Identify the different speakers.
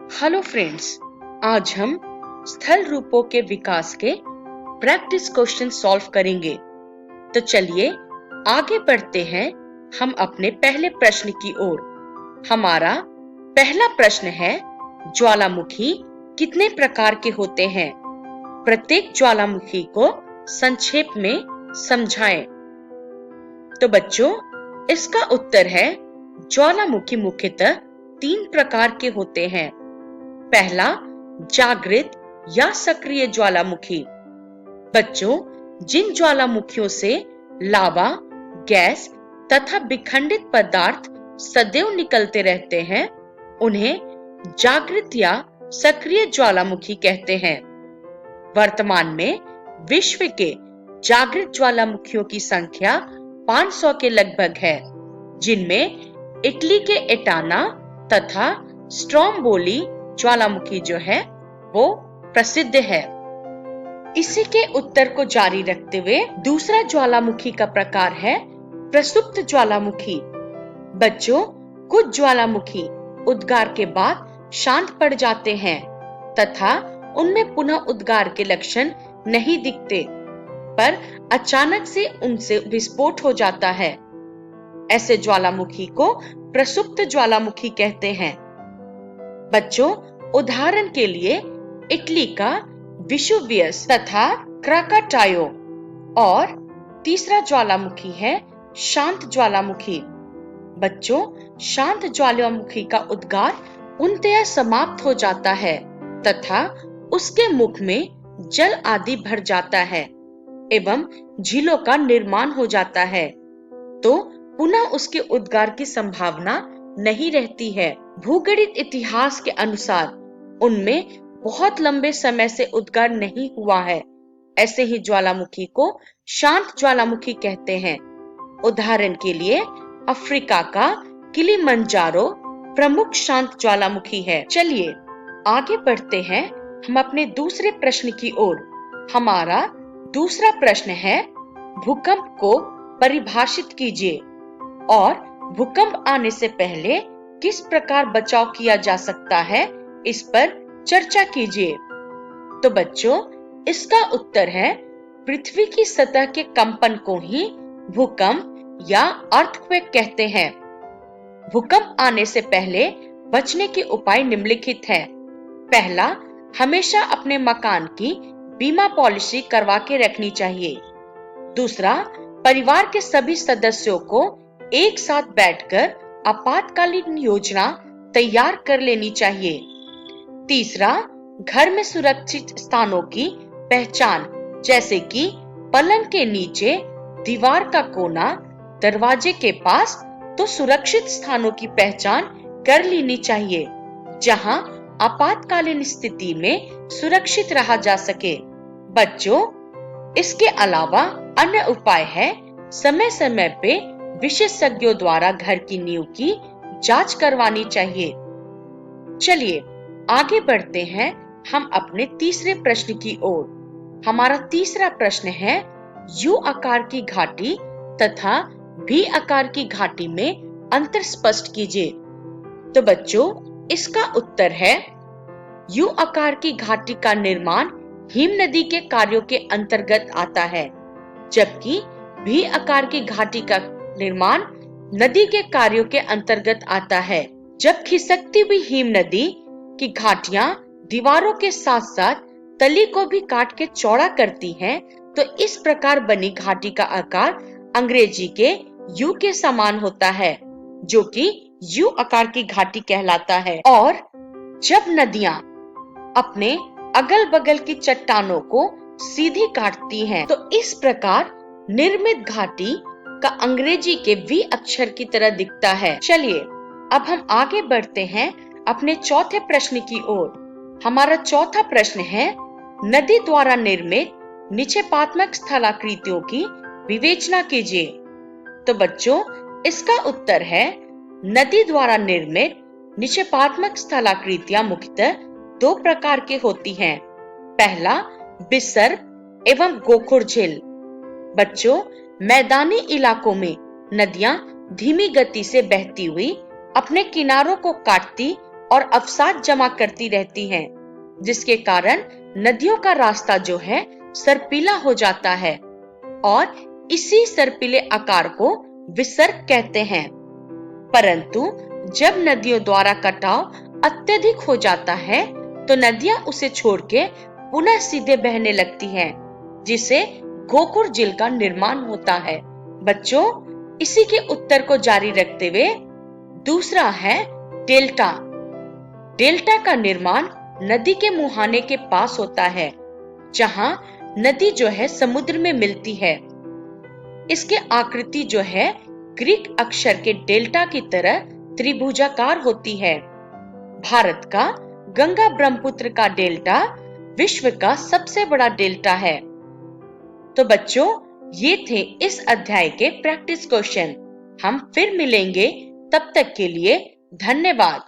Speaker 1: Hello friends, आज हम स्थल रूपों के विकास के प्रैक्टिस क्वेश्चन सॉल्व करेंगे। तो चलिए आगे बढ़ते हैं हम अपने पहले प्रश्न की ओर। हमारा पहला प्रश्न है, ज्वालामुखी कितने प्रकार के होते हैं? प्रत्येक ज्वालामुखी को संक्षेप में समझाएं। तो बच्चों, इसका उत्तर है, ज्वालामुखी मुख्यतः 3 प्रकार के होते हैं। पहला, जागृत या सक्रिय ज्वालामुखी। बच्चों, जिन ज्वालामुखियों से लावा, गैस तथा विखंडित पदार्थ सदैव निकलते रहते हैं, उन्हें जागृत या सक्रिय ज्वालामुखी कहते हैं। वर्तमान में विश्व के जागृत ज्वालामुखियों की संख्या 500 के लगभग है, जिनमें इटली के एटाना तथा स्ट्रोम्बोली ज्वालामुखी जो है वो प्रसिद्ध है। इसी के उत्तर को जारी रखते हुए दूसरा ज्वालामुखी का प्रकार है प्रसुप्त ज्वालामुखी। बच्चों, कुछ ज्वालामुखी उद्गार के बाद शांत पड़ जाते हैं तथा उनमें पुनः उद्गार के लक्षण नहीं दिखते, पर अचानक से उनसे विस्फोट हो जाता है। ऐसे ज्वालामुखी को प्रसुप्त ज्वालामुखी कहते हैं। बच्चों, उदाहरण के लिए इटली का विसुवियस तथा क्राकाटायो। और तीसरा ज्वालामुखी है शांत ज्वालामुखी। बच्चों, शांत ज्वालामुखी का उद्गार पूर्णतः समाप्त हो जाता है तथा उसके मुख में जल आदि भर जाता है एवं झीलों का निर्माण हो जाता है, तो पुनः उसके उद्गार की संभावना नहीं रहती है। भूगणित इतिहास के अनुसार उनमें बहुत लंबे समय से उद्गार नहीं हुआ है। ऐसे ही ज्वालामुखी को शांत ज्वालामुखी कहते हैं। उदाहरण के लिए अफ्रीका का किलिमंजारो प्रमुख शांत ज्वालामुखी है। चलिए आगे बढ़ते हैं हम अपने दूसरे प्रश्न की ओर। हमारा दूसरा प्रश्न है, भूकंप को परिभाषित कीजिए और भूकंप आने से पहले किस प्रकार बचाव किया जा सकता है, इस पर चर्चा कीजिए। तो बच्चों, इसका उत्तर है, पृथ्वी की सतह के कंपन को ही भूकंप या अर्थक्वेक कहते हैं। भूकंप आने से पहले बचने के उपाय निम्नलिखित हैं। पहला, हमेशा अपने मकान की बीमा पॉलिसी करवा के रखनी चाहिए। दूसरा, परिवार के सभी सदस्यों को एक साथ बैठकर आपातकालीन योजना तैयार कर लेनी चाहिए। तीसरा, घर में सुरक्षित स्थानों की पहचान, जैसे कि पलंग के नीचे, दीवार का कोना, दरवाजे के पास, तो सुरक्षित स्थानों की पहचान कर लेनी चाहिए जहां आपातकालीन स्थिति में सुरक्षित रहा जा सके। बच्चों, इसके अलावा अन्य उपाय है, समय समय पे विशेषज्ञों द्वारा घर की नींव की जांच करवानी चाहिए। चलिए आगे बढ़ते हैं हम अपने तीसरे प्रश्न की ओर। हमारा तीसरा प्रश्न है, यू आकार की घाटी तथा भी आकार की घाटी में अंतर स्पष्ट कीजिए। तो बच्चों, इसका उत्तर है, यू आकार की घाटी का निर्माण हिम नदी के कार्यों के अंतर्गत आता है, जबकि भी आकार की घाटी का निर्माण नदी के कार्यों के अंतर्गत आता है। जब खिसकती हुई हिम नदी की घाटियां दीवारों के साथ साथ तली को भी काट के चौड़ा करती हैं, तो इस प्रकार बनी घाटी का आकार अंग्रेजी के यू के समान होता है, जो कि यू आकार की घाटी कहलाता है। और जब नदियां अपने अगल बगल की चट्टानों को सीधी काटती हैं, तो इस प्रकार निर्मित घाटी का अंग्रेजी के वी अक्षर की तरह दिखता है। चलिए अब हम आगे बढ़ते हैं अपने चौथे प्रश्न की ओर। हमारा चौथा प्रश्न है, नदी द्वारा निर्मित निक्षेपात्मक स्थलाकृतियों की विवेचना कीजिए। तो बच्चों, इसका उत्तर है, नदी द्वारा निर्मित निक्षेपात्मक स्थलाकृतियां मुख्यतः 2 प्रकार की होती हैं। पहला, विसर्प एवं गोखुर झील। बच्चों, मैदानी इलाकों में नदियां धीमी गति से बहती हुई अपने किनारों को काटती और अवसाद जमा करती रहती हैं, जिसके कारण नदियों का रास्ता जो है सर्पीला हो जाता है और इसी सर्पीले आकार को विसर्ग कहते हैं। परंतु जब नदियों द्वारा कटाव अत्यधिक हो जाता है तो नदियां उसे छोड़ के पुनः सीधे बहने लगती हैं, जिसे गोकुर झील का निर्माण होता है। बच्चों, इसी के उत्तर को जारी रखते हुए दूसरा है डेल्टा। डेल्टा का निर्माण नदी के मुहाने के पास होता है, जहां नदी जो है समुद्र में मिलती है। इसके आकृति जो है ग्रीक अक्षर के डेल्टा की तरह त्रिभुजाकार होती है। भारत का गंगा ब्रह्मपुत्र का डेल्टा विश्व का सबसे बड़ा डेल्टा है। तो बच्चों, ये थे इस अध्याय के प्रैक्टिस क्वेश्चन। हम फिर मिलेंगे, तब तक के लिए धन्यवाद।